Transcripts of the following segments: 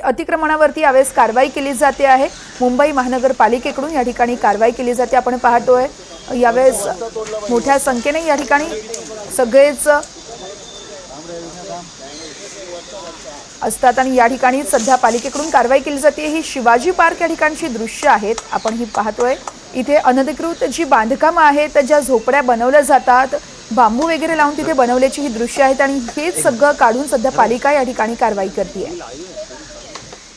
अतिक्रमणावरती यावेळेस कारवाई केली जाते आहे। मुंबई महानगरपालिकेकडून या ठिकाणी कारवाई केली जाते। आपण पाहतोय यावेळेस मोठ्या संख्येने या ठिकाणी सगळेच असतात आणि या ठिकाणी सध्या पालिकेकडून कारवाई केली जाते। ही शिवाजी पार्क या ठिकाणची दृश्य आहेत, आपण ही पाहतोय। इथे अनधिकृत जी बांधकाम आहेत, ज्या झोपड्या बनवल्या जातात, बांबू वगैरे लावून तिथे बनवल्याची ही दृश्य आहेत आणि हेच सगळं काढून सध्या पालिका या ठिकाणी कारवाई करते आहे।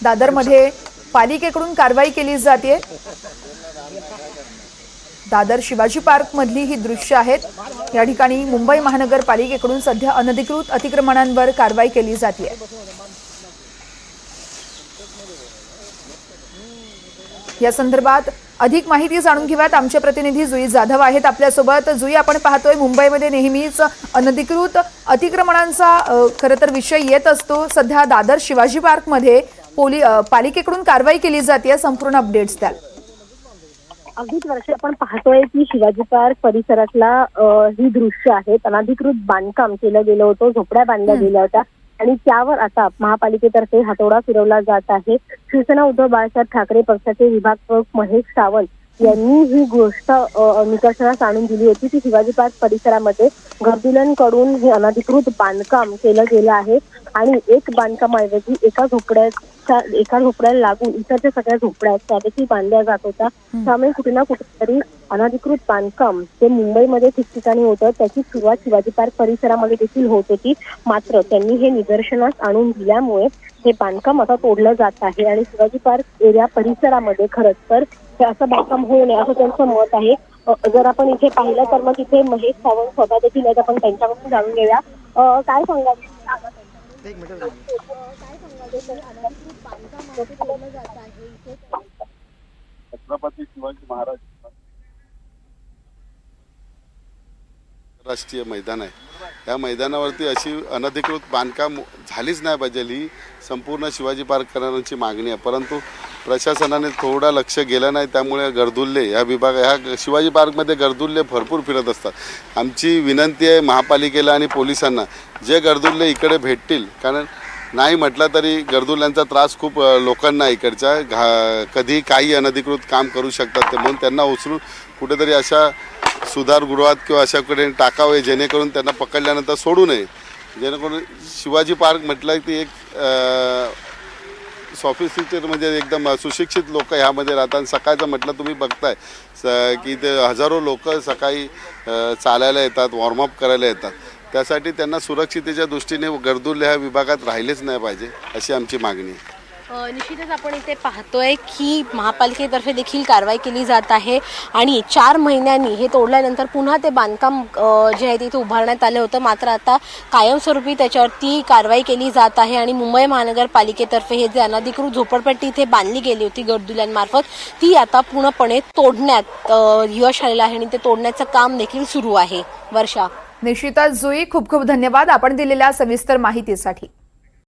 दादरमध्ये पालिकेकडून कारवाई केली जाते। दादर शिवाजी पार्क मधली ही दृश्य आहेत। या ठिकाणी मुंबई महानगरपालिकेकडून सध्या अनधिकृत अतिक्रमणांवर कारवाई केली जाते। या संदर्भात अधिक माहिती जाणून घेऊयात। आमचे प्रतिनिधी जुई जाधव आहेत आपल्यासोबत। जुई, आपण पाहतोय मुंबईमध्ये नेहमीच अनधिकृत अतिक्रमणांचा खरं तर विषय येत असतो। सध्या दादर शिवाजी पार्क मध्ये पालिकेकडून कारवाई केली जाते, संपूर्ण अपडेट्स द्याल? अगदीच वर्ष आपण पाहतोय की शिवाजी पार्क परिसरातला ही दृश्य आहेत। अनधिकृत बांधकाम केलं गेलं होतं, झोपड्या बांधल्या गेल्या होत्या आणि त्यावर आता महापालिकेतर्फे हातोडा फिरवला जात आहे। शिवसेना उद्धव बाळासाहेब ठाकरे पक्षाचे विभाग प्रमुख महेश सावंत यांनी ही गोष्ट निदर्शनास आणून दिली होती की शिवाजी पार्क परिसरामध्ये घरकुलांकडून हे अनधिकृत बांधकाम केलं गेलं आहे आणि एक बांधकामाऐवजी एका झोपड्याला लागून इतरच्या सगळ्या झोपड्या त्यादेखील बांधल्या जात होत्या। त्यामुळे कुठे ना कुठेतरी अनधिकृत बांधकाम जे मुंबईमध्ये ठिकठिकाणी होतं त्याची सुरुवात शिवाजी पार्क परिसरामध्ये देखील होत होती। मात्र त्यांनी हे निदर्शनास आणून दिल्यामुळे हे बांधकाम आता तोडलं जात आहे आणि शिवाजी पार्क एरिया परिसरामध्ये खरंच तर हे असं बांधकाम होऊ नये असं त्यांचं मत आहे। जर आपण इथे पाहिलं तर मग इथे महेश सावंत स्वतः देखील आहेत, आपण त्यांच्याकडून जाणून घेऊया। काय सांगाल? छत्रपती शिवाजी महाराज राष्ट्रीय मैदान आहे। या मैदानावरती अशी अनधिकृत बांधकाम झालीच नाही पाहिजे, ही संपूर्ण शिवाजी पार्क करण्याची मागणी आहे। परंतु प्रशासनाने थोडा लक्ष गेलं नाही, त्यामुळे गर्दुल्ले ह्या ह्या शिवाजी पार्कमध्ये गर्दुल्ले भरपूर फिरत असतात। आमची विनंती आहे महापालिकेला आणि पोलिसांना, जे गर्दुल्ले इकडे भेटतील, कारण नाही म्हटलं तरी गर्दुल्ल्यांचा त्रास खूप लोकांना इकडच्या कधी काही अनधिकृत काम करू शकतात, ते म्हणून त्यांना उचलून कुठेतरी अशा सुधारगृहात किंवा अशाकडे टाकावे, जेणेकरून त्यांना पकडल्यानंतर सोडू नये। जेणेकरून शिवाजी पार्क म्हटलं की एक सॉफिस्टिकेटेड म्हणजे एकदम सुशिक्षित लोक ह्यामध्ये राहतात। सकाळचं म्हटलं तुम्ही बघताय की ते हजारो लोक सकाळी चालायला येतात, वॉर्मअप करायला येतात। त्यासाठी त्यांना सुरक्षितेच्या दृष्टीने गर्दुल्ले ह्या विभागात राहिलेच नाही पाहिजे, अशी आमची मागणी आहे। निश्चितच आपण इथे पाहतोय की महापालिकेतर्फे देखील कारवाई केली जात आहे आणि 4 महिन्यांनी हे तोडल्यानंतर पुन्हा ते बांधकाम जे आहे तिथे उभारण्यात आलं होतं। मात्र आता कायमस्वरूपी त्याच्यावरती कारवाई केली जात आहे आणि मुंबई महानगरपालिकेतर्फे हे जे अनधिकृत झोपडपट्टी इथे बांधली गेली होती गर्दुल्यांमार्फत, ती आता पूर्णपणे तोडण्यात यश आलेलं आहे आणि ते तोडण्याचं काम देखील सुरू आहे। वर्षा, निश्चितच जुई, खूप खूप धन्यवाद आपण दिलेल्या सविस्तर माहितीसाठी।